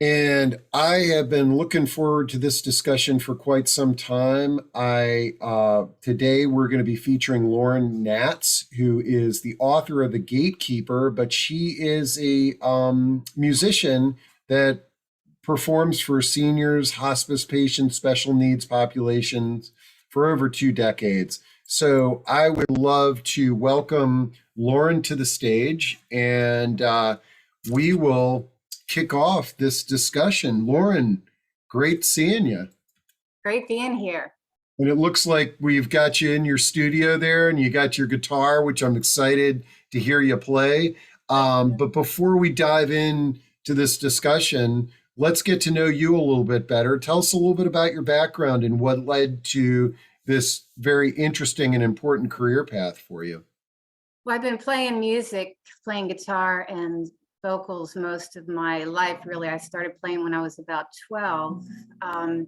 And I have been looking forward to this discussion for quite some time. I Today we're going to be featuring Lauren Knatz, who is the author of The Gatekeeper, but she is a musician that performs for seniors, hospice patients, special needs populations for over 2 decades. So I would love to welcome Lauren to the stage, and we will kick off this discussion. Lauren, great seeing you. Great being here. And it looks like we've got you in your studio there and you got your guitar, which I'm excited to hear you play. But before we dive in to this discussion, let's get to know you a little bit better. Tell us a little bit about your background and what led to this very interesting and important career path for you. Well, I've been playing music, playing guitar and vocals most of my life, really. I started playing when I was about 12. And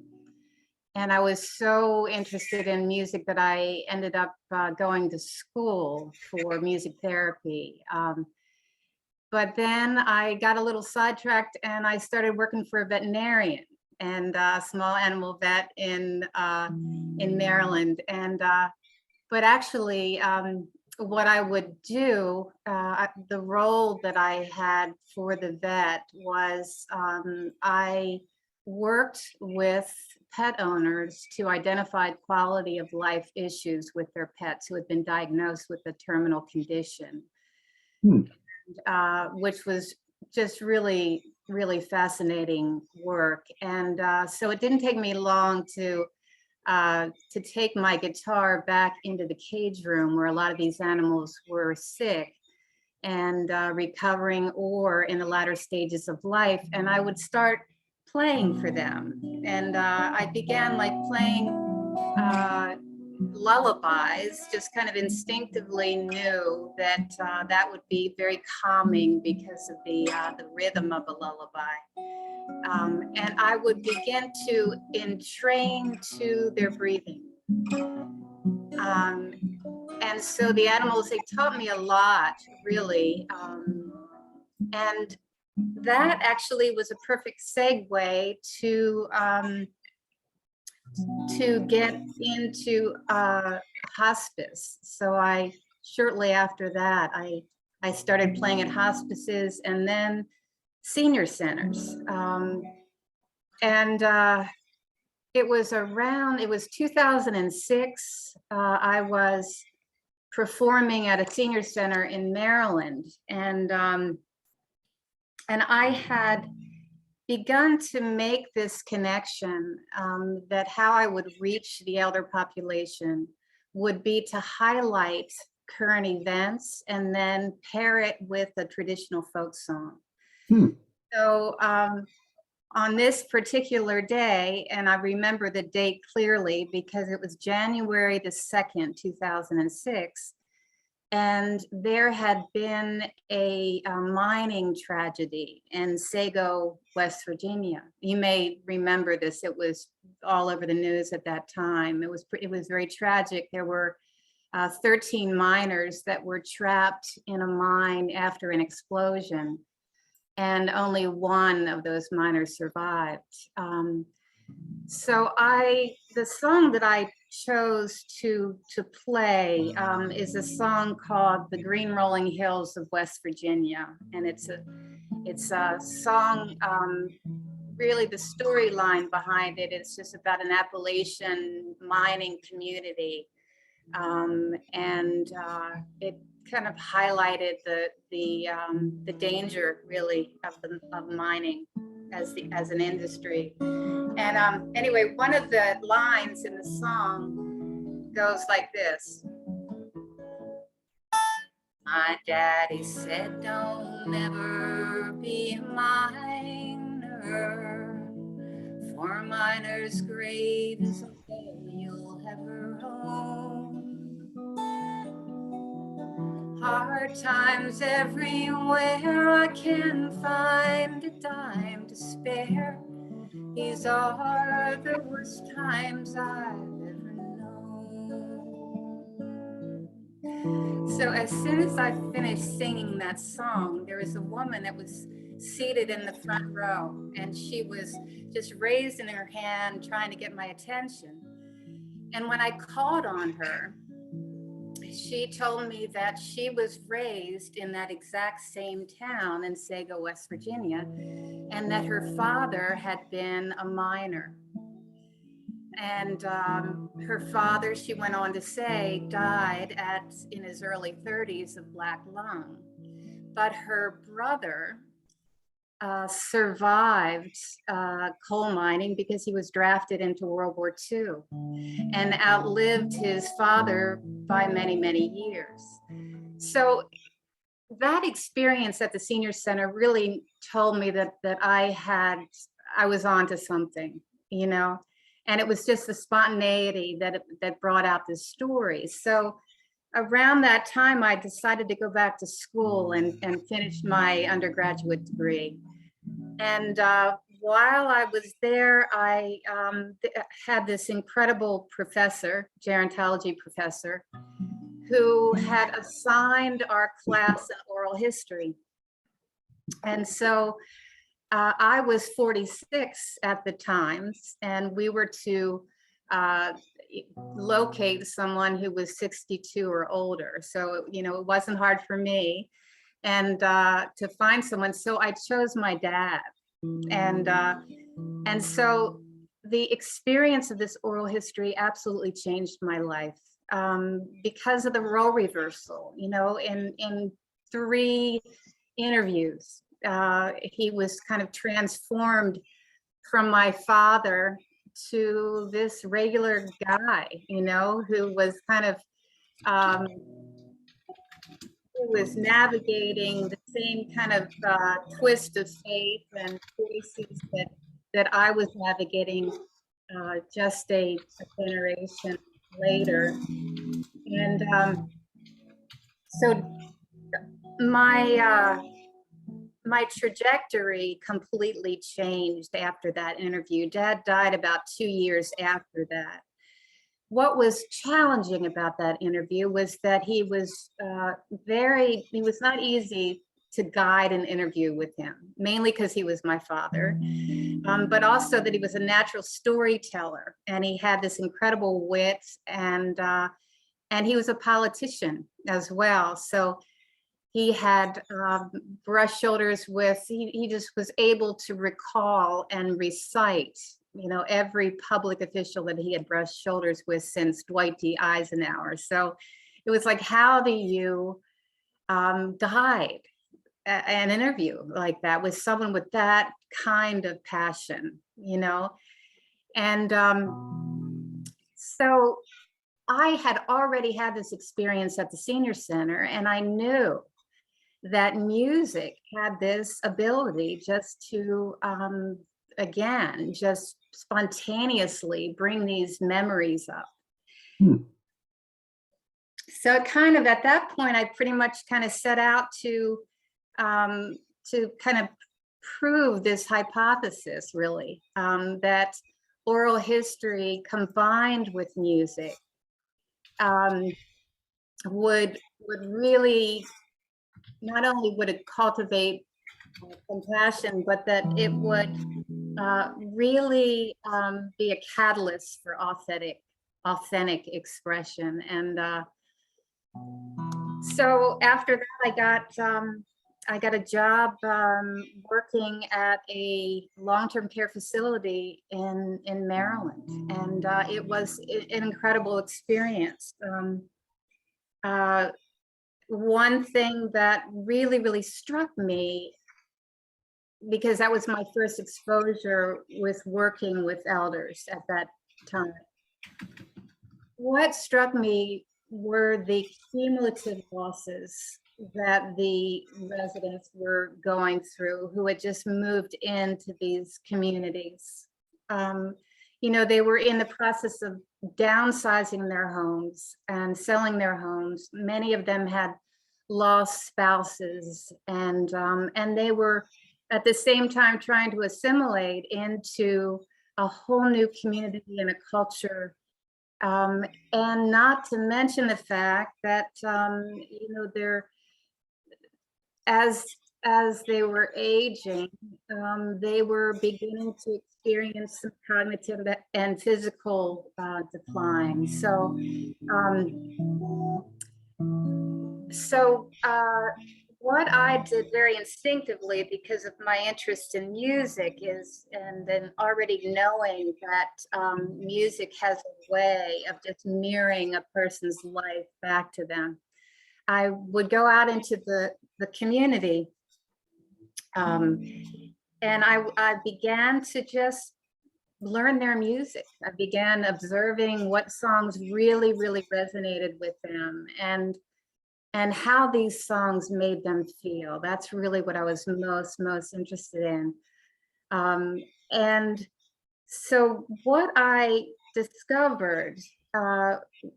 I was so interested in music that I ended up going to school for music therapy. But then I got a little sidetracked and I started working for a veterinarian and a small animal vet in Maryland. And but actually, what I would do, the role that I had for the vet was I worked with pet owners to identify quality of life issues with their pets who had been diagnosed with a terminal condition, Hmm. which was just really, really fascinating work. And so it didn't take me long to take my guitar back into the cage room where a lot of these animals were sick and recovering or in the latter stages of life. And I would start playing for them. And I began like playing lullabies, just kind of instinctively knew that that would be very calming because of the rhythm of a lullaby. And I would begin to entrain to their breathing. And so the animals, they taught me a lot, really. And that actually was a perfect segue to get into hospice. So shortly after that, I started playing at hospices and then senior centers. And it was 2006. I was performing at a senior center in Maryland, and I had begun to make this connection that how I would reach the elder population would be to highlight current events and then pair it with a traditional folk song. Hmm. So on this particular day, and I remember the date clearly because it was January the 2nd, 2006, and there had been a mining tragedy in Sago, West Virginia. You may remember this. It was all over the news at that time. It was very tragic. There were 13 miners that were trapped in a mine after an explosion, and only one of those miners survived. So the song that I chose to play is a song called "The Green Rolling Hills of West Virginia," and it's a song. Really, the storyline behind it, it's just about an Appalachian mining community, and it kind of highlighted the danger, really, of mining as an industry. And anyway, one of the lines in the song goes like this. My daddy said, don't never be a miner, for a miner's grave is all you'll ever own. Hard times everywhere, I can't find a dime to spare. These are the worst times I've ever known. So as soon as I finished singing that song, there was a woman that was seated in the front row, and she was just raising her hand, trying to get my attention. And when I called on her, she told me that she was raised in that exact same town in Sago, West Virginia, and that her father had been a miner. And her father, she went on to say, died in his early 30s of black lung. But her brother survived coal mining because he was drafted into World War II and outlived his father by many, many years. So that experience at the senior center really told me that I was onto something, you know, and it was just the spontaneity that brought out this story. So around that time, I decided to go back to school and finish my undergraduate degree. And while I was there, I had this incredible professor, gerontology professor, who had assigned our class an oral history. And so I was 46 at the time, and we were to locate someone who was 62 or older. So, you know, it wasn't hard for me and to find someone. So I chose my dad. And so the experience of this oral history absolutely changed my life because of the role reversal. You know, in 3 interviews, he was kind of transformed from my father to this regular guy, you know, who was kind of who was navigating the same kind of twist of faith and choices that I was navigating just a generation later. And so my trajectory completely changed after that interview. Dad died about 2 years after that. What was challenging about that interview was that he was not easy to guide an interview with him, mainly because he was my father, but also that he was a natural storyteller and he had this incredible wit, and he was a politician as well. So he had brushed shoulders with, he just was able to recall and recite, you know, every public official that he had brushed shoulders with since Dwight D. Eisenhower. So it was like, how do you guide an interview like that with someone with that kind of passion, you know? And so I had already had this experience at the senior center, and I knew that music had this ability just to, again, just spontaneously bring these memories up. So kind of at that point, I pretty much kind of set out to kind of prove this hypothesis, really, that oral history combined with music would really, not only would it cultivate compassion, but that it would really be a catalyst for authentic expression. And so after that, I got a job working at a long-term care facility in Maryland, and it was an incredible experience. One thing that really struck me, because that was my first exposure with working with elders at that time, what struck me were the cumulative losses that the residents were going through who had just moved into these communities. You know, they were in the process of downsizing their homes and selling their homes. Many of them had lost spouses, and they were at the same time trying to assimilate into a whole new community and a culture. And not to mention the fact that, you know, as as they were aging, they were beginning to experience some cognitive and physical decline. So what I did very instinctively, because of my interest in music, and then already knowing that music has a way of just mirroring a person's life back to them, I would go out into the community, and I began to just learn their music. I began observing what songs really, really resonated with them, and how these songs made them feel. That's really what I was most interested in. And so what I discovered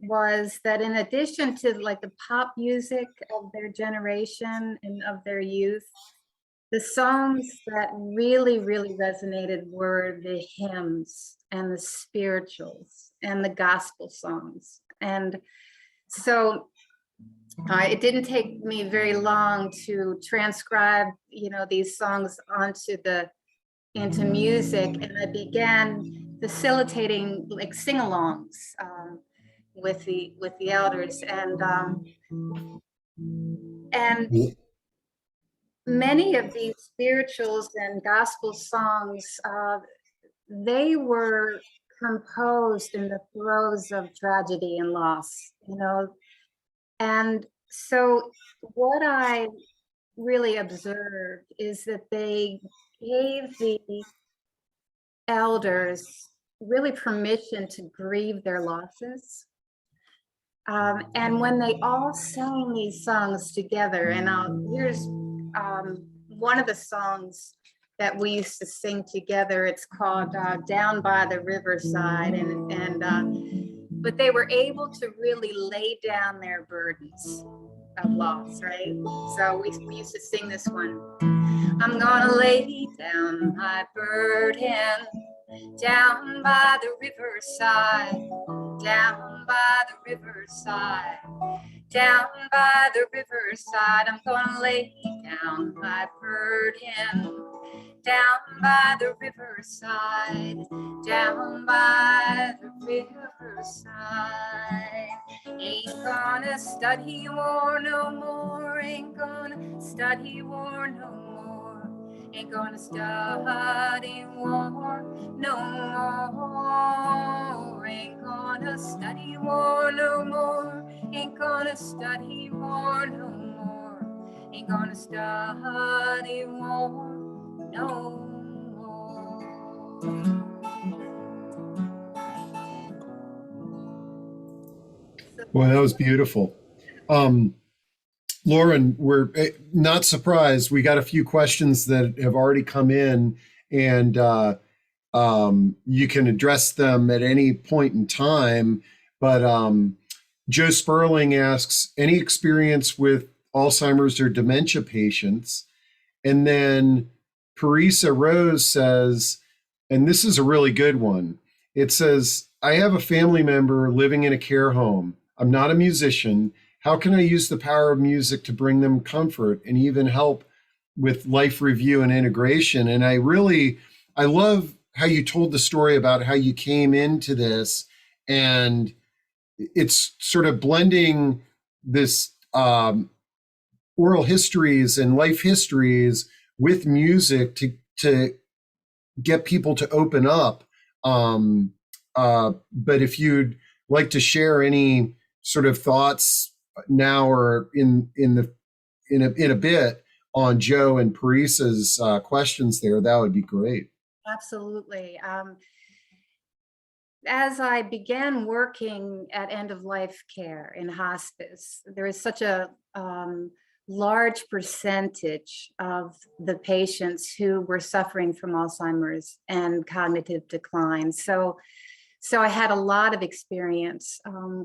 was that in addition to like the pop music of their generation and of their youth, the songs that really, really resonated were the hymns and the spirituals and the gospel songs. And so it didn't take me very long to transcribe, these songs into music, and I began facilitating like sing-alongs with the elders, and many of these spirituals and gospel songs, they were composed in the throes of tragedy and loss, and so what I really observed is that they gave the elders really permission to grieve their losses. And when they all sang these songs together, and here's one of the songs that we used to sing together. It's called Down by the Riverside, but they were able to really lay down their burdens of loss, right? So we used to sing this one. I'm gonna lay down my burden down by the riverside, down by the riverside, down by the riverside. I'm gonna lay down my burden down by the riverside, down by the riverside. Ain't gonna study war no more, ain't gonna study war no more, ain't gonna study war no more, ain't gonna study war no more, ain't gonna study war no more, ain't gonna study war no more. Well, that was beautiful. Lauren, we're not surprised. We got a few questions that have already come in, and you can address them at any point in time. But Joe Sperling asks, any experience with Alzheimer's or dementia patients? And then Parisa Rose says, and this is a really good one. It says, I have a family member living in a care home. I'm not a musician. How can I use the power of music to bring them comfort and even help with life review and integration? And I love how you told the story about how you came into this, and it's sort of blending this oral histories and life histories with music to get people to open up. But if you'd like to share any sort of thoughts now or in a bit on Joe and Parisa's questions there, that would be great. Absolutely. As I began working at end of life care in hospice, there is such a large percentage of the patients who were suffering from Alzheimer's and cognitive decline. So I had a lot of experience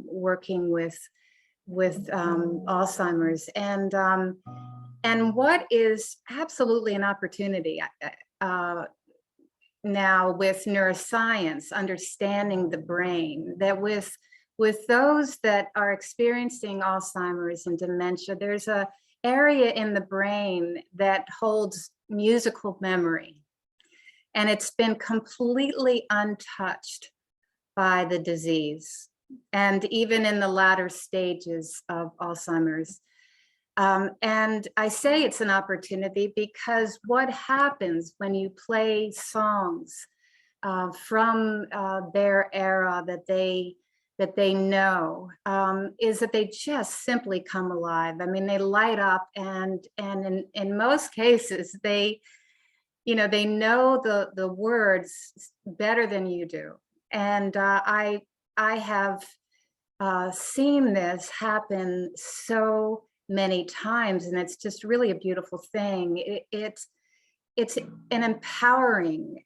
working with Alzheimer's, and what is absolutely an opportunity now with neuroscience, understanding the brain, that with those that are experiencing Alzheimer's and dementia, there's an area in the brain that holds musical memory, and it's been completely untouched by the disease, and even in the latter stages of Alzheimer's. And I say it's an opportunity because what happens when you play songs from their era that they know, is that they just simply come alive. I mean, they light up, and in most cases, they know the words better than you do. And I have seen this happen so many times, and it's just really a beautiful thing. It's an empowering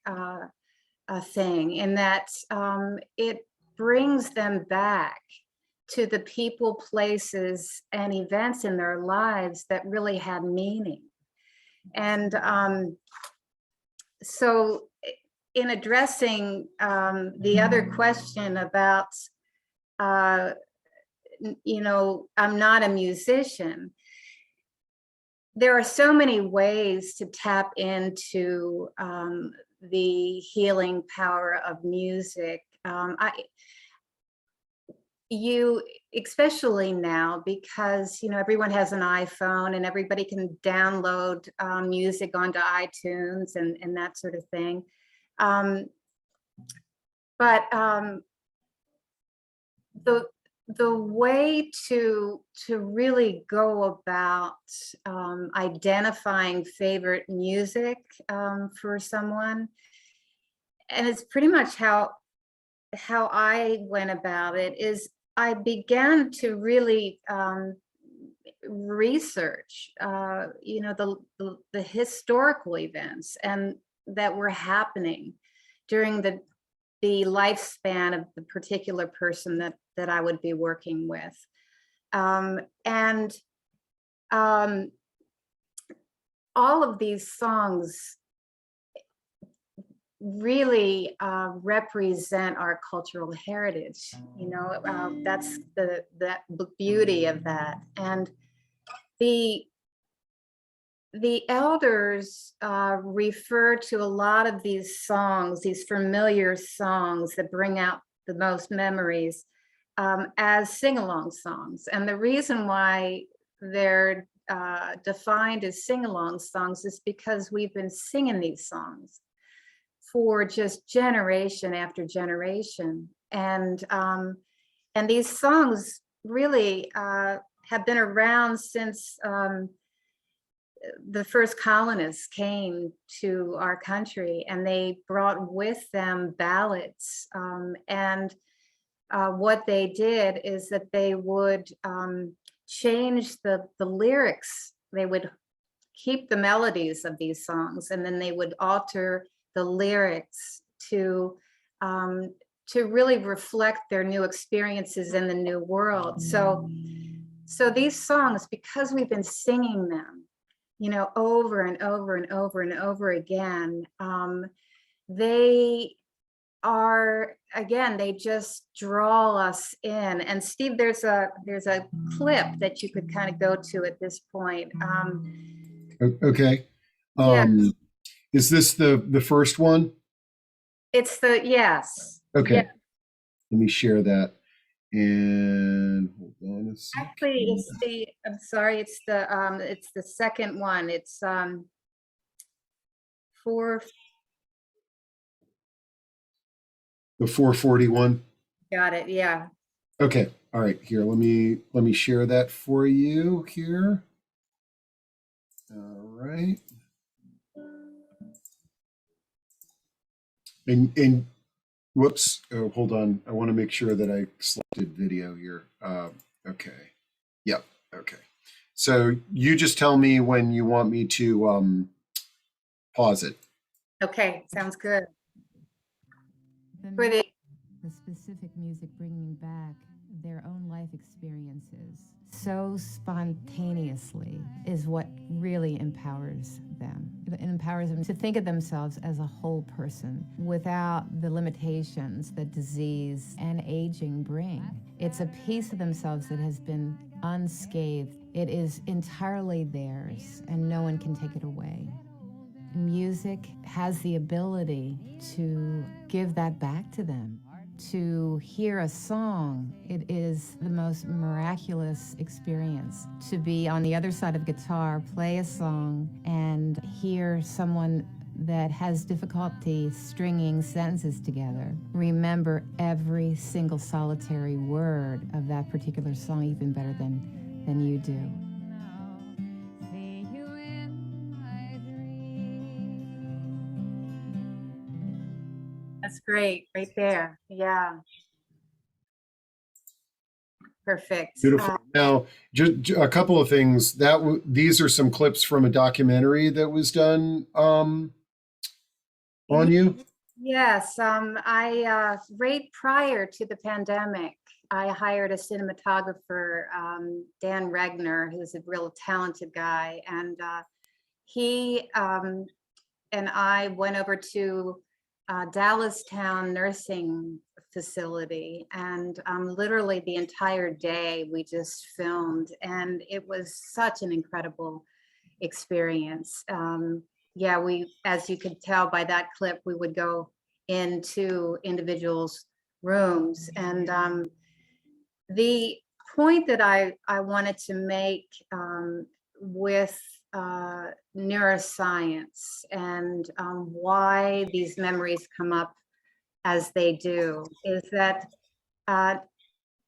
thing in that it brings them back to the people, places, and events in their lives that really had meaning. And so in addressing the other question about, I'm not a musician, there are so many ways to tap into the healing power of music. Especially now, because everyone has an iPhone and everybody can download music onto iTunes and that sort of thing. But the way to really go about identifying favorite music for someone, and it's pretty much how I went about it, is I began to really research, the historical events and that were happening during the lifespan of the particular person that I would be working with, and all of these songs really represent our cultural heritage. That's the beauty of that. And the elders refer to a lot of these songs, these familiar songs that bring out the most memories, as sing-along songs. And the reason why they're defined as sing-along songs is because we've been singing these songs for just generation after generation. And these songs really have been around since the first colonists came to our country, and they brought with them ballads. And what they did is that they would change the lyrics. They would keep the melodies of these songs, and then they would alter the lyrics to really reflect their new experiences in the new world. So these songs, because we've been singing them, over and over and over and over again, they are, again, they just draw us in. And Steve, there's a clip that you could kind of go to at this point. Okay. Yeah. Is this the first one? It's yes. Okay. Yeah. Let me share that. And hold on a second. Actually, I'm sorry, it's the second one. It's four. The 441. Got it. Yeah. Okay. All right. Here, let me share that for you here. All right. And whoops. Oh, hold on. I want to make sure that I selected video here. Okay. Yep. Okay. So you just tell me when you want me to pause it. Okay. Sounds good. The specific music bringing back their own life experiences so spontaneously is what really empowers them. It empowers them to think of themselves as a whole person without the limitations that disease and aging bring. It's a piece of themselves that has been unscathed. It is entirely theirs, and no one can take it away. Music has the ability to give that back to them. To hear a song, it is the most miraculous experience. To be on the other side of guitar, play a song, and hear someone that has difficulty stringing sentences together remember every single solitary word of that particular song even better than you do. That's great, right there. Yeah, perfect. Beautiful. Now, just a couple of things. These are some clips from a documentary that was done on you. Yes, I right prior to the pandemic, I hired a cinematographer, Dan Regner, who's a real talented guy, and he and I went over to Dallastown Nursing Facility, and literally the entire day we just filmed, and it was such an incredible experience. Yeah, as you could tell by that clip, we would go into individuals' rooms. And the point that I wanted to make with neuroscience and why these memories come up as they do is that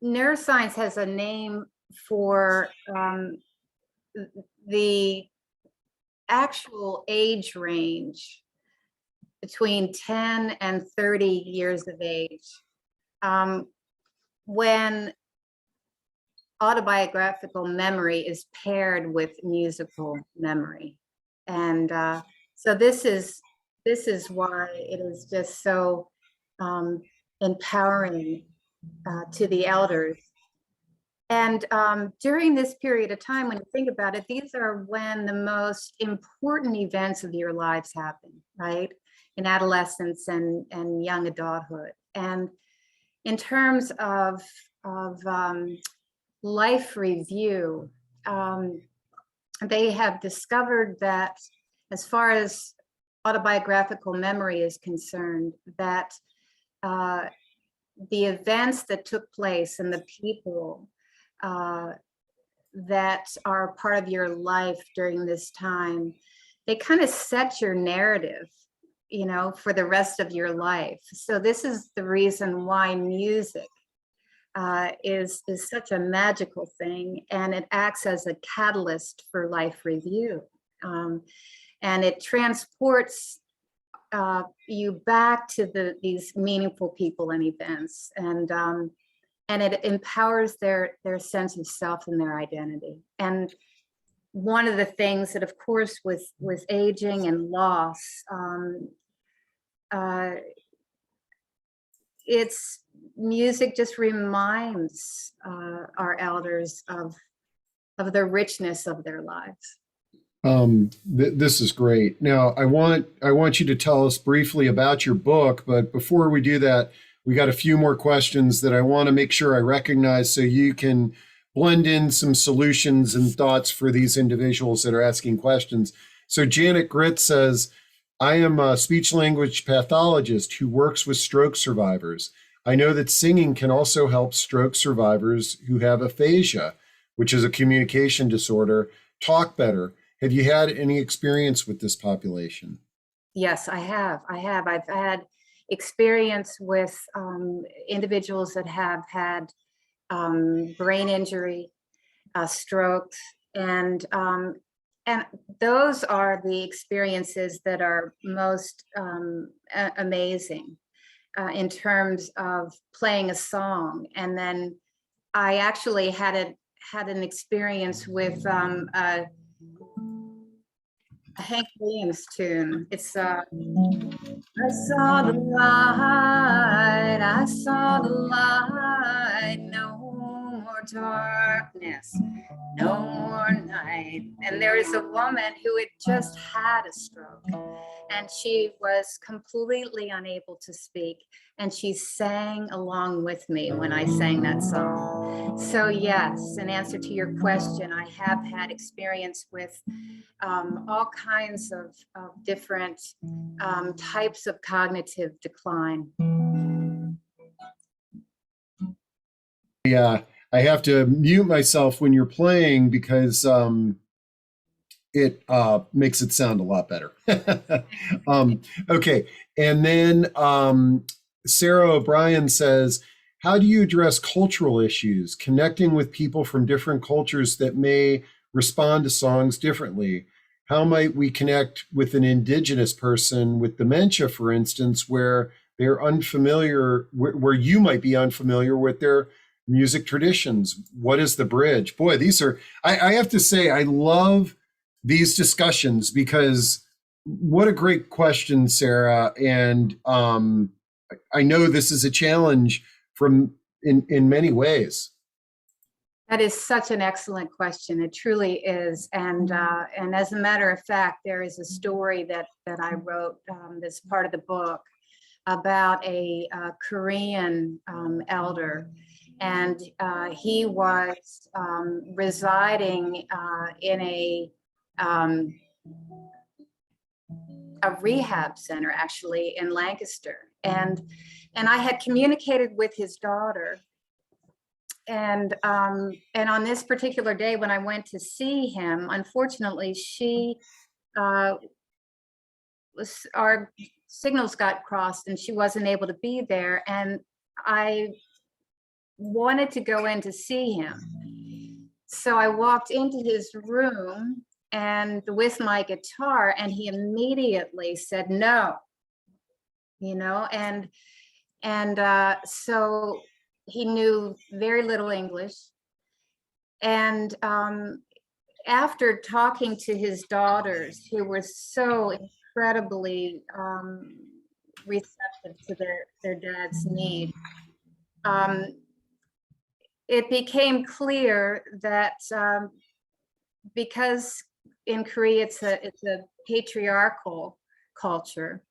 neuroscience has a name for the actual age range between 10 and 30 years of age, when autobiographical memory is paired with musical memory. And so this is why it is just so empowering to the elders. And during this period of time, when you think about it, these are when the most important events of your lives happen, right? In adolescence and young adulthood. And in terms of life review, they have discovered that as far as autobiographical memory is concerned, that the events that took place and the people that are part of your life during this time, they kind of set your narrative, you know, for the rest of your life. So this is the reason why music is such a magical thing, and it acts as a catalyst for life review. And it transports you back to these meaningful people and events, and it empowers their sense of self and their identity. And one of the things that, of course, with aging and loss, it's music just reminds our elders of the richness of their lives. This is great. Now, I want you to tell us briefly about your book, but before we do that, we got a few more questions that I want to make sure I recognize so you can blend in some solutions and thoughts for these individuals that are asking questions. So Janet Grit says, I am a speech language pathologist who works with stroke survivors. I know that singing can also help stroke survivors who have aphasia, which is a communication disorder, talk better. Have you had any experience with this population? Yes, I have. I've had experience with individuals that have had brain injury, strokes, and those are the experiences that are most amazing in terms of playing a song. And then I actually had an experience with a Hank Williams tune. It's I saw the light, I saw the light, no more darkness, no more night. And there is a woman who had just had a stroke, and she was completely unable to speak, and she sang along with me when I sang that song. So yes, in answer to your question, I have had experience with all kinds of different types of cognitive decline. Yeah, I have to mute myself when you're playing because it makes it sound a lot better. Okay, and then Sarah O'Brien says, how do you address cultural issues, connecting with people from different cultures that may respond to songs differently? How might we connect with an indigenous person with dementia, for instance, where they're unfamiliar, where you might be unfamiliar with their music traditions? What is the bridge? Boy, these are, I have to say, I love these discussions because what a great question, Sarah. And I know this is a challenge from in many ways. That is such an excellent question. It truly is. And as a matter of fact, there is a story that I wrote that's part of the book about a Korean elder. And he was residing in a rehab center, actually, in Lancaster. And I had communicated with his daughter. And on this particular day, when I went to see him, unfortunately, our signals got crossed and she wasn't able to be there. And I wanted to go in to see him. So I walked into his room and with my guitar, and he immediately said no, and so he knew very little English. And after talking to his daughters, who were so incredibly receptive to their dad's need, it became clear that because in Korea it's a patriarchal culture,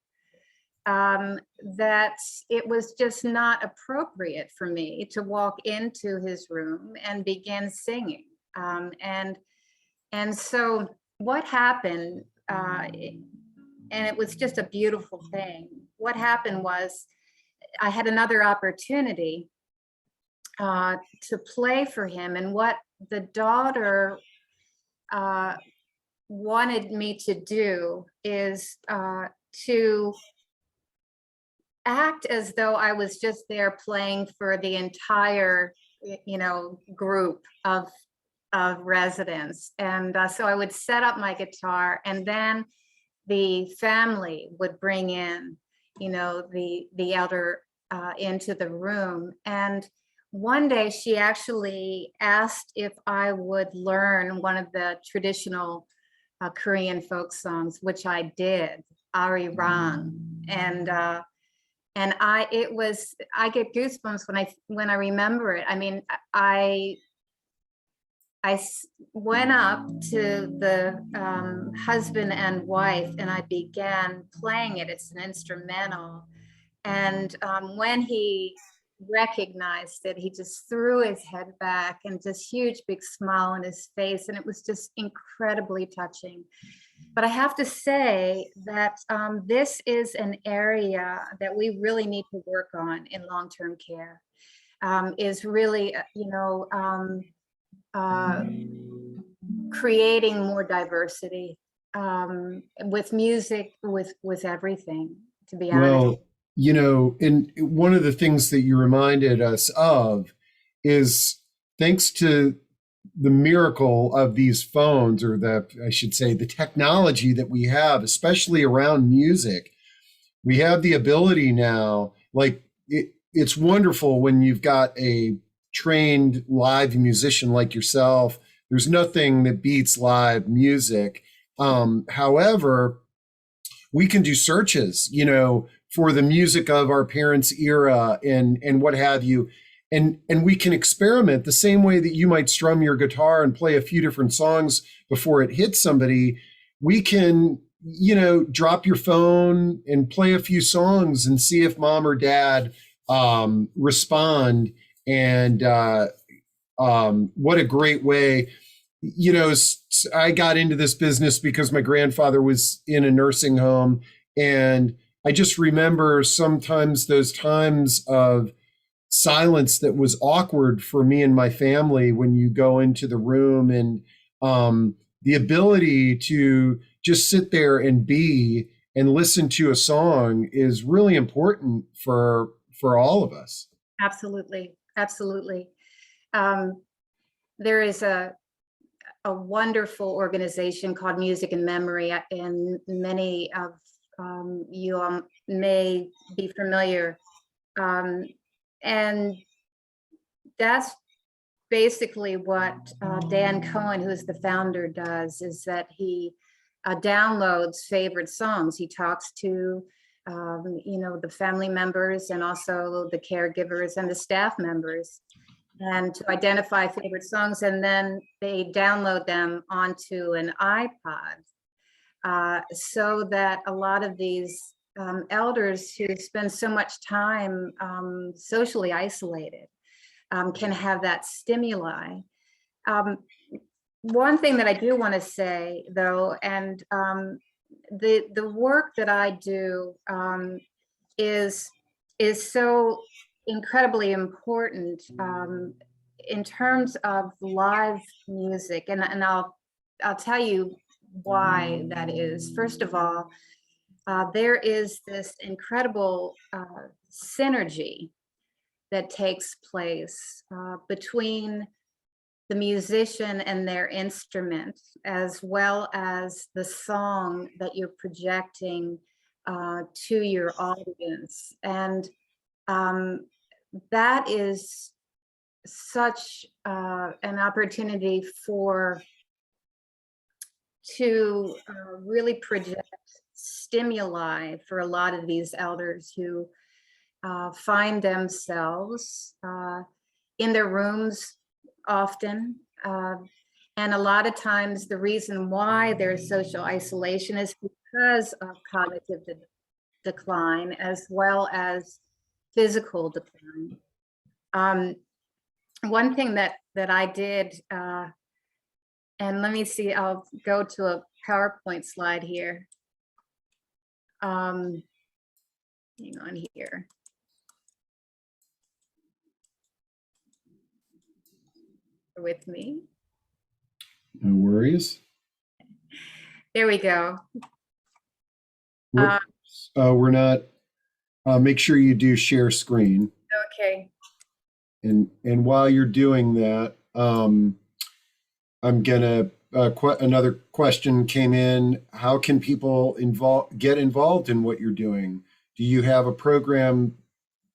that it was just not appropriate for me to walk into his room and begin singing. And so what happened, and it was just a beautiful thing. What happened was I had another opportunity to play for him, and what the daughter wanted me to do is to act as though I was just there playing for the entire, group of residents. And so I would set up my guitar, and then the family would bring in, the elder into the room. And one day she actually asked if I would learn one of the traditional Korean folk songs, which I did, Ari Rang. And I get goosebumps when I remember it. I mean, I went up to the husband and wife, and I began playing it. It's an instrumental. And when he recognized it, he just threw his head back and just huge big smile on his face, and it was just incredibly touching. But I have to say that this is an area that we really need to work on in long-term care, is really, creating more diversity with music, with everything, to be honest. Well, and one of the things that you reminded us of is thanks to the miracle of these phones, or I should say, the technology that we have, especially around music, we have the ability now, like it's wonderful when you've got a trained live musician like yourself. There's nothing that beats live music. However, we can do searches, for the music of our parents' era and what have you. And we can experiment the same way that you might strum your guitar and play a few different songs before it hits somebody. We can drop your phone and play a few songs and see if mom or dad respond. And what a great way. I got into this business because my grandfather was in a nursing home. And I just remember sometimes those times of silence that was awkward for me and my family when you go into the room, and the ability to just sit there and be and listen to a song is really important for all of us. Absolutely, absolutely. There is a wonderful organization called Music and Memory, and many of you all may be familiar. And that's basically what Dan Cohen, who is the founder, does, is that he downloads favorite songs. He talks to the family members and also the caregivers and the staff members, and to identify favorite songs, and then they download them onto an iPod, so that a lot of these elders who spend so much time socially isolated can have that stimuli. One thing that I do want to say, though, and the work that I do is so incredibly important in terms of live music, and I'll tell you why that is. First of all, there is this incredible synergy that takes place between the musician and their instrument, as well as the song that you're projecting to your audience. And that is such an opportunity to really project stimuli for a lot of these elders who find themselves in their rooms often. And a lot of times the reason why there's social isolation is because of cognitive decline, as well as physical decline. One thing that I did, and let me see, I'll go to a PowerPoint slide here. Hang on here. With me. No worries. There we go. We're not. Make sure you do share screen. Okay. And while you're doing that, I'm gonna. Another question came in. How can people get involved in what you're doing? Do you have a program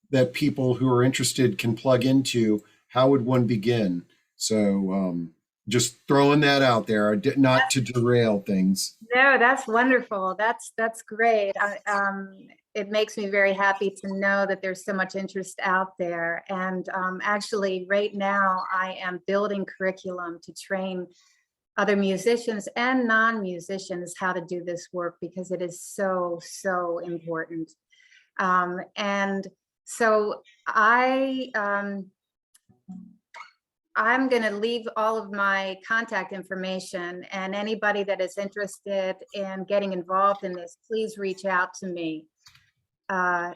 that people who are interested can plug into? How would one begin? So just throwing that out there, not to derail things. No, that's wonderful. That's great. It makes me very happy to know that there's so much interest out there. And actually, right now, I am building curriculum to train other musicians and non-musicians how to do this work, because it is so, so important. And so I'm going to leave all of my contact information, and anybody that is interested in getting involved in this, please reach out to me. Yeah,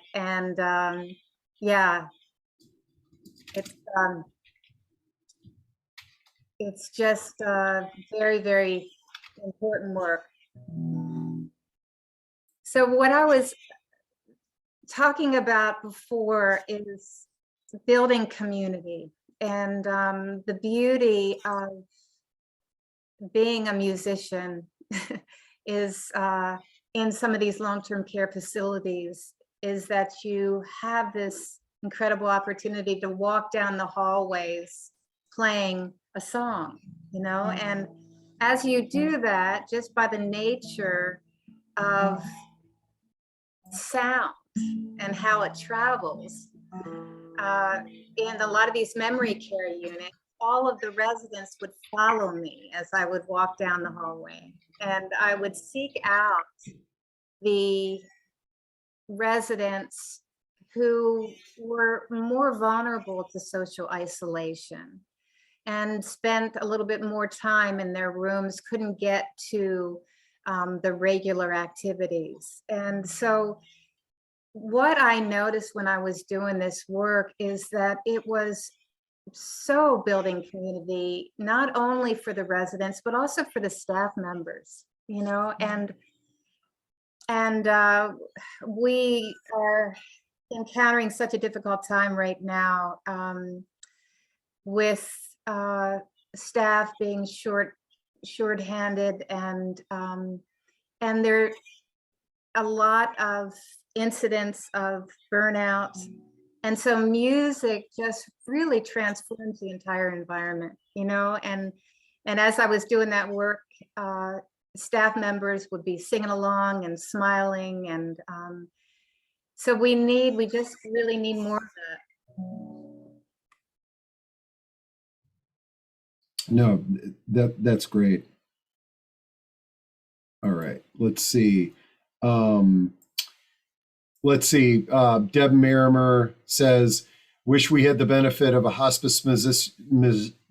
it's just very, very important work. So what I was talking about before is building community. And the beauty of being a musician is in some of these long-term care facilities is that you have this incredible opportunity to walk down the hallways playing a song, and as you do that, just by the nature of sound and how it travels, in a lot of these memory care units, all of the residents would follow me as I would walk down the hallway. and I would seek out the residents who were more vulnerable to social isolation and spent a little bit more time in their rooms, couldn't get to the regular activities. And so what I noticed when I was doing this work is that it was so building community, not only for the residents, but also for the staff members, you know, and we are encountering such a difficult time right now, with staff being short-handed, and there are a lot of incidents of burnout. And so music just really transforms the entire environment, you know, and as I was doing that work, staff members would be singing along and smiling, and so we just really need more of that. No, that's great. All right, let's see. Deb Merrimer says, wish we had the benefit of a hospice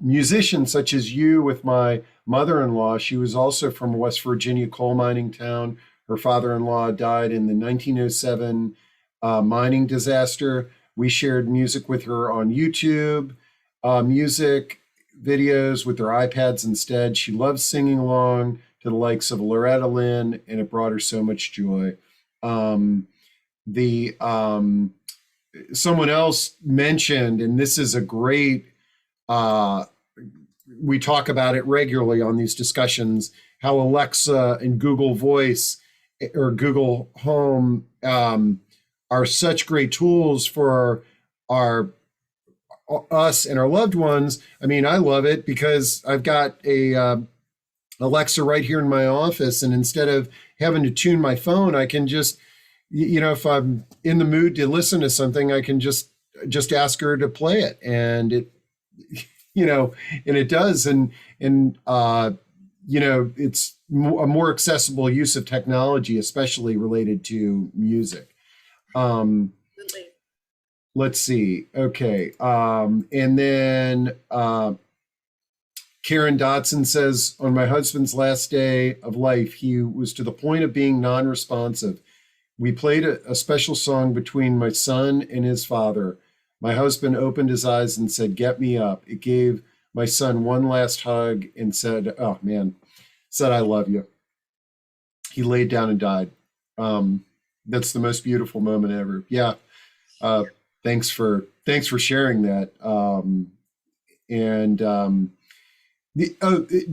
musician such as you with my mother-in-law. She was also from a West Virginia coal mining town. Her father-in-law died in the 1907 mining disaster. We shared music with her on YouTube, music videos with her iPads instead. She loves singing along to the likes of Loretta Lynn, and it brought her so much joy. Someone else mentioned, and this is a great, we talk about it regularly on these discussions, how Alexa and Google Voice or Google Home are such great tools for us and our loved ones. I mean, I love it because I've got a Alexa right here in my office, and instead of having to tune my phone, I can just, you know, if I'm in the mood to listen to something, I can just ask her to play it, and it, you know, and it does, and you know, it's a more accessible use of technology, especially related to music. Let's see. Okay. And then Karen Dotson says, on my husband's last day of life, he was to the point of being non-responsive. We played a special song between my son and his father. My husband opened his eyes and said, "Get me up." It gave my son one last hug and said, "Oh man," said, "I love you." He laid down and died. That's the most beautiful moment ever. Yeah. Thanks for sharing that.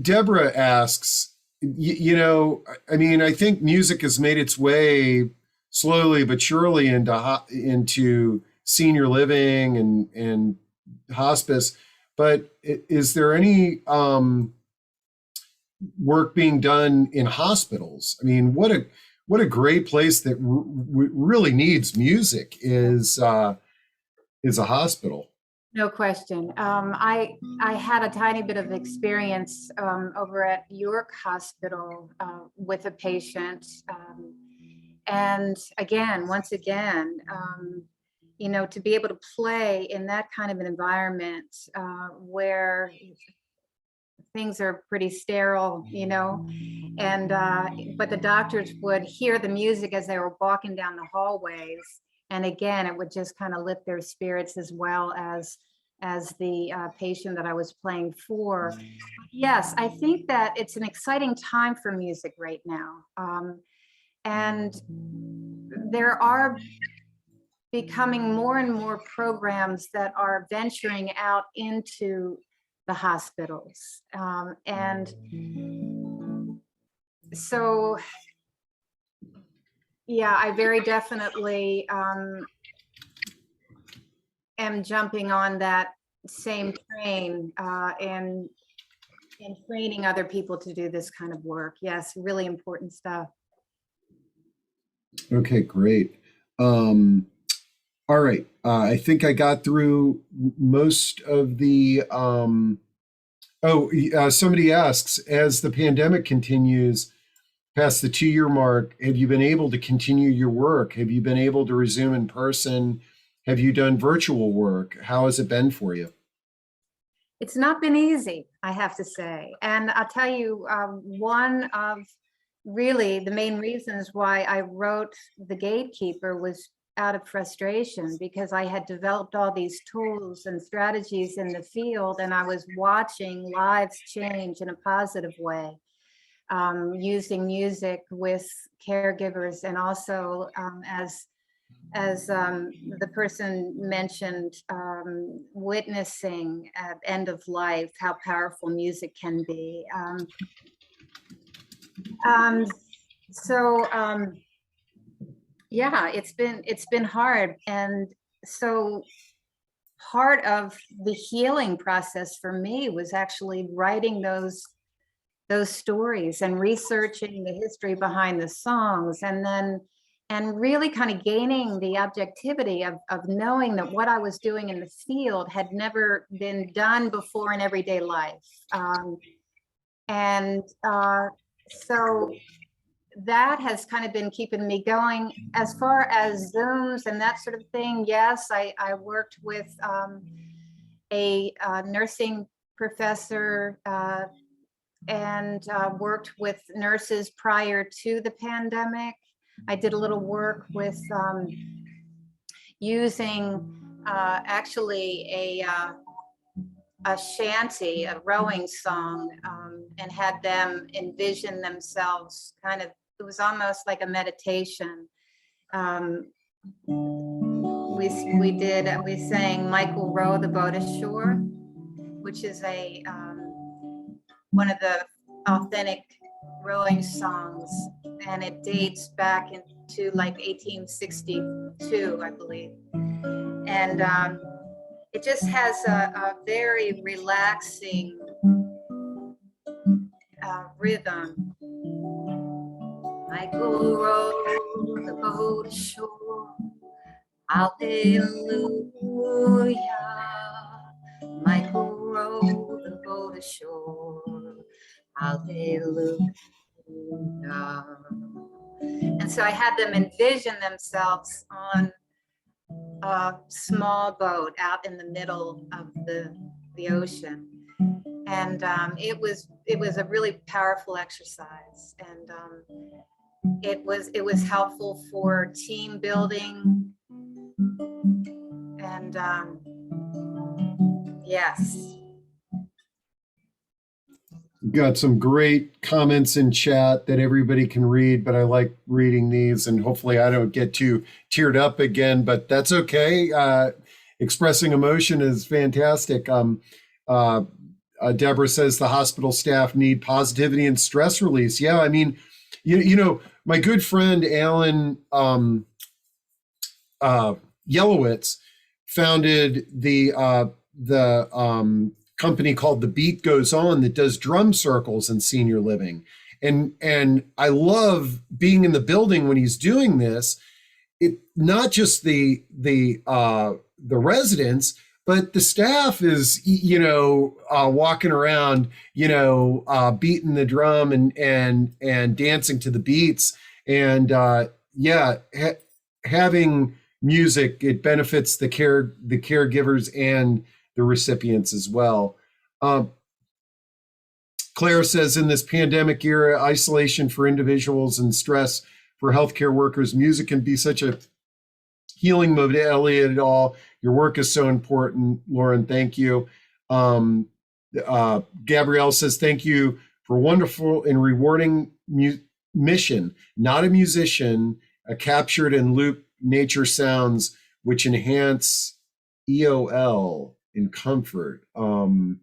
Deborah asks, you know, I mean, I think music has made its way slowly but surely into senior living and hospice. But is there any work being done in hospitals? I mean, what a great place that really needs music is a hospital. No question. I had a tiny bit of experience over at York Hospital with a patient. And again, once again, you know, to be able to play in that kind of an environment where things are pretty sterile, you know, and but the doctors would hear the music as they were walking down the hallways. And again, it would just kind of lift their spirits, as well as the patient that I was playing for. Yes, I think that it's an exciting time for music right now. And there are becoming more and more programs that are venturing out into the hospitals. And so, yeah, I very definitely am jumping on that same train and training other people to do this kind of work. Yes, really important stuff. Okay, great. All right. I think I got through most of the. Somebody asks, as the pandemic continues, past the 2-year mark, have you been able to continue your work? Have you been able to resume in person? Have you done virtual work? How has it been for you? It's not been easy, I have to say. And I'll tell you, one of really the main reasons why I wrote The Gatekeeper was out of frustration, because I had developed all these tools and strategies in the field, and I was watching lives change in a positive way, using music with caregivers, and also as the person mentioned, witnessing at end of life, how powerful music can be. Yeah, it's been hard. And so part of the healing process for me was actually writing those stories and researching the history behind the songs, and really kind of gaining the objectivity of knowing that what I was doing in the field had never been done before in everyday life. So that has kind of been keeping me going. As far as Zooms and that sort of thing, yes, I worked with a nursing professor and worked with nurses prior to the pandemic. I did a little work with using actually a shanty, a rowing song, and had them envision themselves kind of, it was almost like a meditation. We sang Michael Row the Boat Ashore, which is one of the authentic rowing songs, and it dates back into like 1862, I believe. And it just has a very relaxing rhythm. Michael row the boat ashore, hallelujah. Michael row the boat ashore, hallelujah. And so I had them envision themselves on a small boat out in the middle of the ocean. And it was a really powerful exercise. And it was helpful for team building. And yes. Got some great comments in chat that everybody can read, but I like reading these, and hopefully I don't get too teared up again, but that's okay. Expressing emotion is fantastic. Deborah says the hospital staff need positivity and stress release. Yeah, I mean, you know, my good friend Alan Yelowitz founded the company called The Beat Goes On that does drum circles in senior living. And I love being in the building when he's doing this. It not just the residents, but the staff is, walking around, beating the drum and dancing to the beats. And having music, it benefits the caregivers and the recipients as well. Claire says, in this pandemic era, isolation for individuals and stress for healthcare workers, music can be such a healing modality at all. Your work is so important, Lauren. Thank you. Gabrielle says, thank you for wonderful and rewarding mission. Not a musician, a captured and looped nature sounds which enhance EOL in comfort. And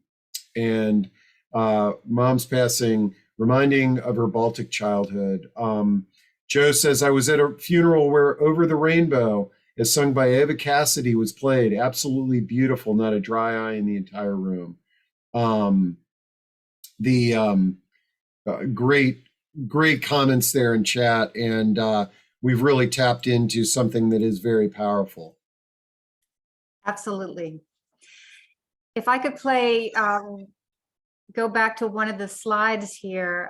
mom's passing, reminding of her Baltic childhood. Joe says, I was at a funeral where Over the Rainbow, as sung by Eva Cassidy, was played. Absolutely beautiful, not a dry eye in the entire room. Great comments there in chat. And we've really tapped into something that is very powerful. Absolutely. If I could play, go back to one of the slides here.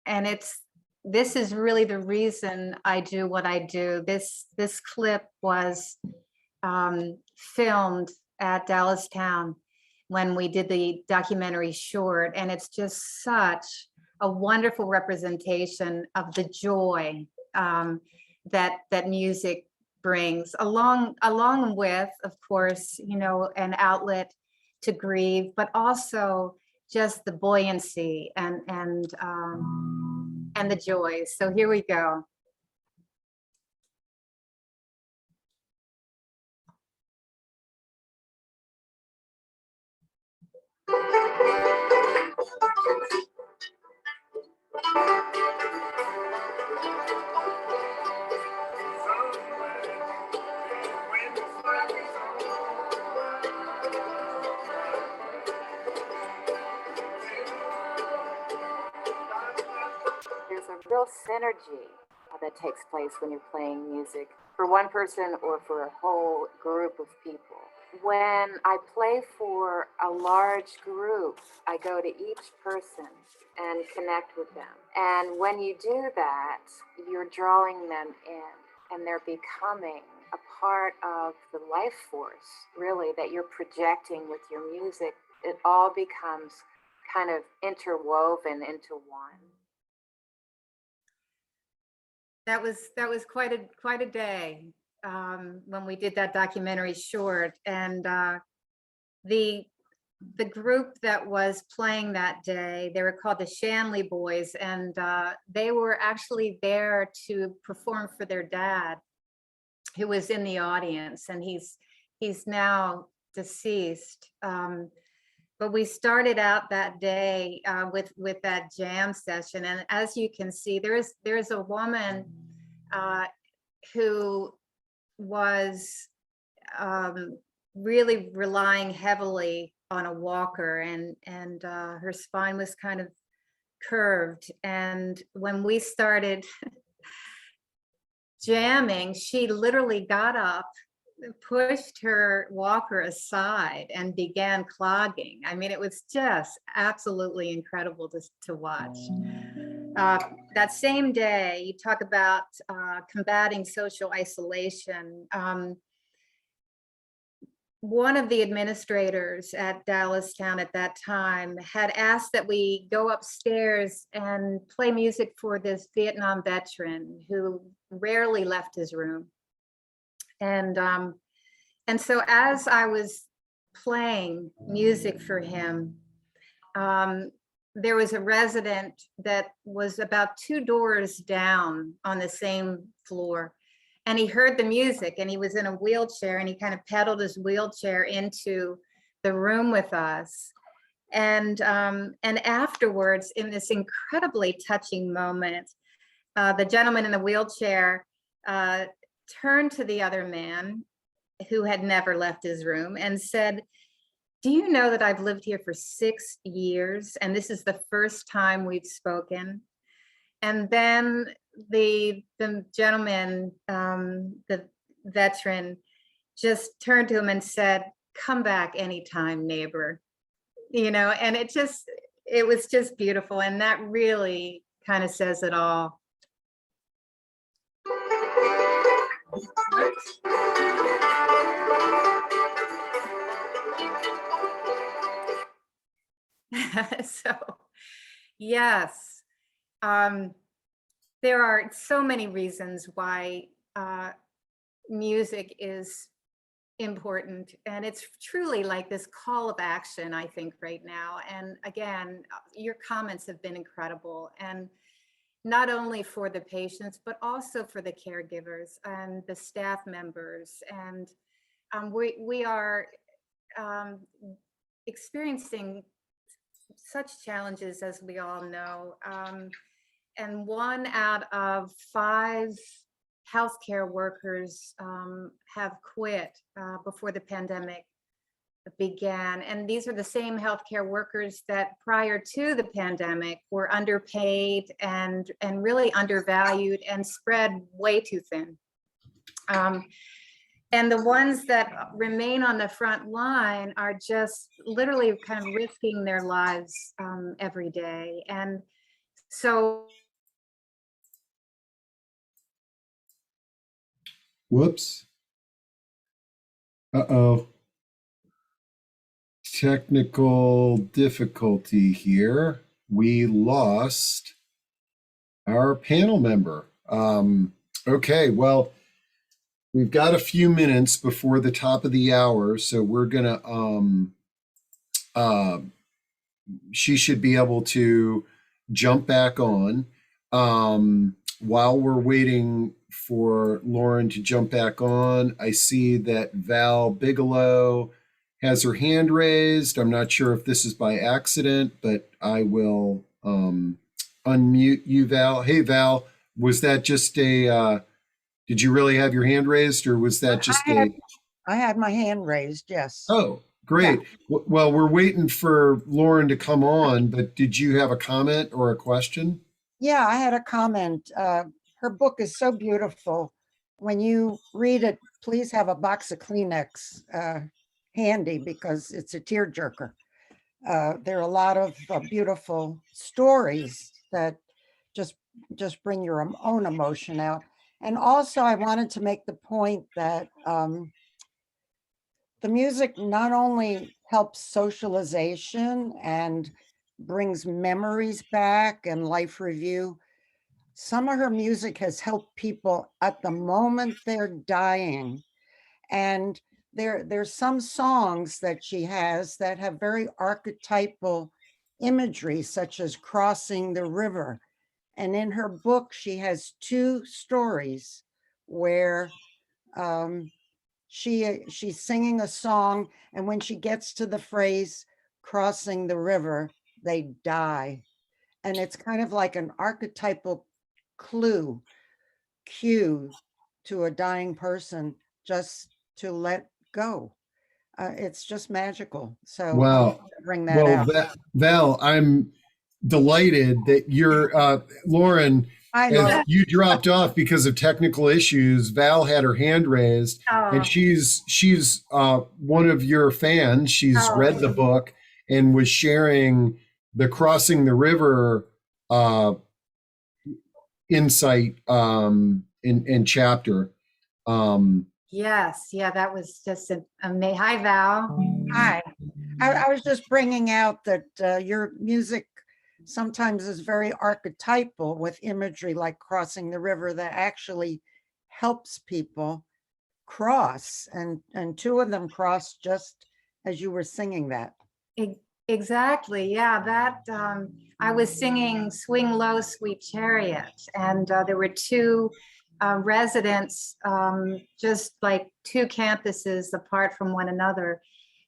this is really the reason I do what I do. This clip was filmed at Dallas Town when we did the documentary short, and it's just such a wonderful representation of the joy that music brings, along with, of course, an outlet to grieve, but also just the buoyancy and the joy. So here we go. There's a real synergy that takes place when you're playing music for one person or for a whole group of people. When I play for a large group, I go to each person and connect with them. And when you do that, you're drawing them in, and they're becoming a part of the life force, really, that you're projecting with your music. It all becomes kind of interwoven into one. That was quite a day when we did that documentary short, and the group that was playing that day, they were called the Shanley Boys, and they were actually there to perform for their dad, who was in the audience, and he's now deceased. But we started out that day with that jam session, and as you can see, there's a woman who was really relying heavily on a walker, and her spine was kind of curved. And when we started jamming, she literally got up, pushed her walker aside, and began clogging. I mean, it was just absolutely incredible to watch. That same day, you talk about combating social isolation. One of the administrators at Dallas Town at that time had asked that we go upstairs and play music for this Vietnam veteran who rarely left his room. And so as I was playing music for him, there was a resident that was about 2 doors down on the same floor, and he heard the music, and he was in a wheelchair, and he kind of pedaled his wheelchair into the room with us. And afterwards, in this incredibly touching moment, the gentleman in the wheelchair turned to the other man who had never left his room and said, "Do you know that I've lived here for 6 years, and this is the first time we've spoken?" And then the gentleman, the veteran, just turned to him and said, "Come back anytime, neighbor." And it was just beautiful. And that really kind of says it all. So, yes, there are so many reasons why music is important, and it's truly like this call of action, I think, right now. And again, your comments have been incredible, and not only for the patients, but also for the caregivers and the staff members. And we are experiencing such challenges, as we all know. And 1 out of 5 healthcare workers have quit before the pandemic began. And these are the same healthcare workers that prior to the pandemic were underpaid and really undervalued and spread way too thin. And the ones that remain on the front line are just literally kind of risking their lives every day. And So Whoops. Uh-oh. Technical difficulty here. We lost our panel member. Okay, well, we've got a few minutes before the top of the hour, so we're gonna uh, she should be able to jump back on. While we're waiting for Lauren to jump back on, I see that Val Bigelow has her hand raised. I'm not sure if this is by accident, but I will unmute you, Val. Hey, Val, was that just did you really have your hand raised, or was that just a? I had my hand raised, yes. Oh, great. Well, we're waiting for Lauren to come on, but did you have a comment or a question? Yeah, I had a comment. Her book is so beautiful. When you read it, please have a box of Kleenex handy because it's a tearjerker. There are a lot of beautiful stories that just bring your own emotion out. And also, I wanted to make the point that the music not only helps socialization and brings memories back and life review, some of her music has helped people at the moment they're dying. And there's some songs that she has that have very archetypal imagery, such as crossing the river. And in her book, she has two stories where she's singing a song, and when she gets to the phrase crossing the river, they die. And it's kind of like an archetypal cue to a dying person just to let go. It's just magical. So I wanted Wow. to bring that Well, out. Val, I'm delighted that you're Lauren. I As know. you dropped off because of technical issues, Val had her hand raised, and oh, she's one of your fans. She's oh, read the book and was sharing the crossing the river uh, insight in chapter. yes, yeah, that was just an amazing. Hi, Val. Hi. I was just bringing out that your music sometimes is very archetypal with imagery like crossing the river that actually helps people cross. And two of them crossed just as you were singing that. Exactly. Yeah, that I was singing Swing Low, Sweet Chariot, and there were two residents just like two campuses apart from one another,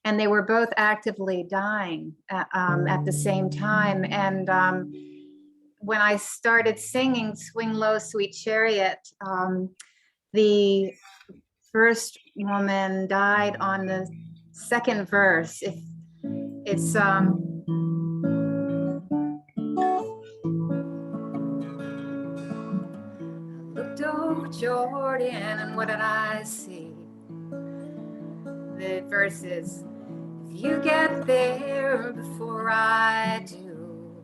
and they were both actively dying at the same time. And when I started singing Swing Low, Sweet Chariot, the first woman died on the second verse. If it's looked over Jordan, and what did I see? The verse is, if you get there before I do,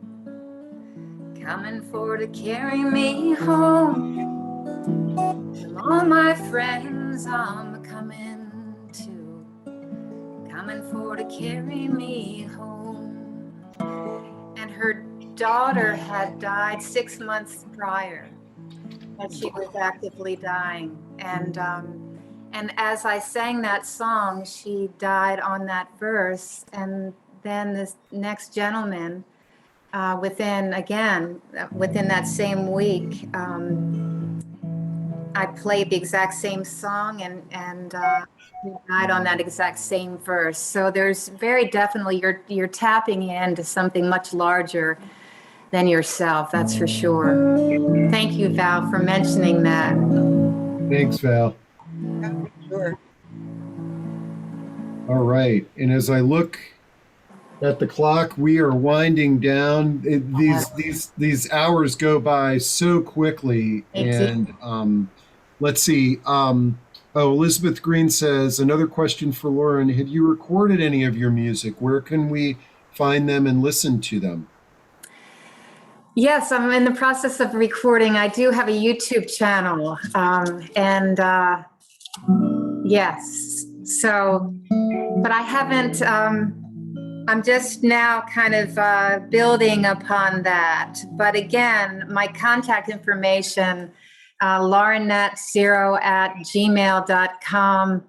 coming for to carry me home. And all my friends I'm coming to, coming for to carry me home. And her daughter had died 6 months prior, and she was actively dying. And as I sang that song, she died on that verse. And then this next gentleman, within that same week, I played the exact same song, and he died on that exact same verse. So there's very definitely, you're tapping into something much larger than yourself, that's for sure. Thank you, Val, for mentioning that. Thanks, Val. Sure. All right, and as I look at the clock, we are winding down. These hours go by so quickly, and let's see. Elizabeth Green says, another question for Lauren. Have you recorded any of your music? Where can we find them and listen to them? Yes, I'm in the process of recording. I do have a YouTube channel. Yes, so, but I haven't, I'm just now kind of building upon that. But again, my contact information, laurennett0@gmail.com.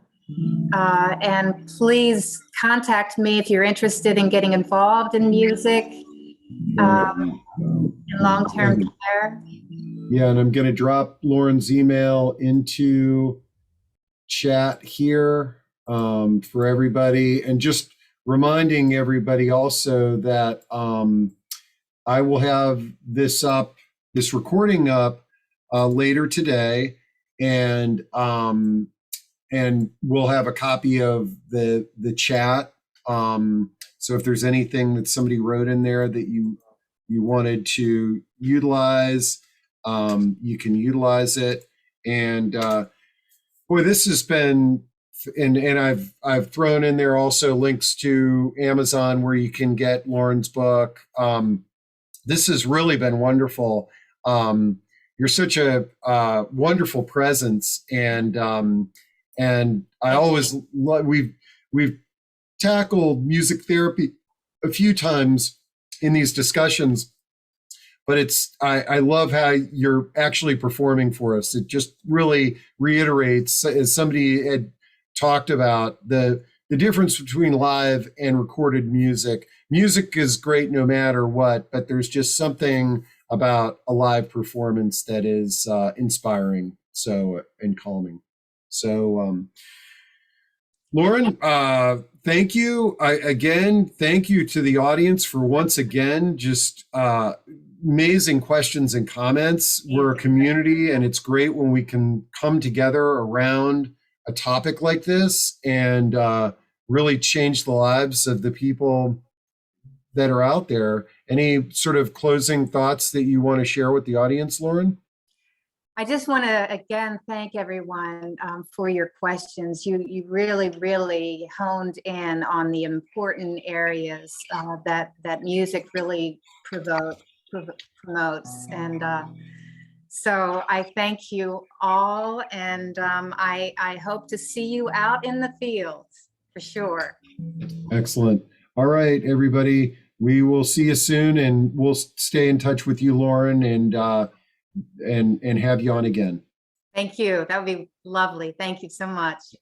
And please contact me if you're interested in getting involved in music, in long-term care. Yeah, and I'm going to drop Lauren's email into chat here for everybody, and just reminding everybody also that I will have this recording up later today, and we'll have a copy of the chat. So if there's anything that somebody wrote in there that you wanted to utilize, you can utilize it. And boy, this has been, and I've thrown in there also links to Amazon where you can get Lauren's book. This has really been wonderful. You're such a wonderful presence, and I always we've tackled music therapy a few times in these discussions, but I love how you're actually performing for us. It just really reiterates, as somebody had talked about, the difference between live and recorded music. Music is great no matter what, but there's just something about a live performance that is inspiring, and calming. So, Lauren, thank you. Thank you to the audience for once again just amazing questions and comments. We're a community, and it's great when we can come together around a topic like this and really change the lives of the people that are out there. Any sort of closing thoughts that you want to share with the audience, Lauren? I just want to again thank everyone for your questions. You really, really honed in on the important areas that music really promotes. And so I thank you all, and I hope to see you out in the field for sure. Excellent. All right, everybody. We will see you soon, and we'll stay in touch with you, Lauren, and have you on again. Thank you. That would be lovely. Thank you so much.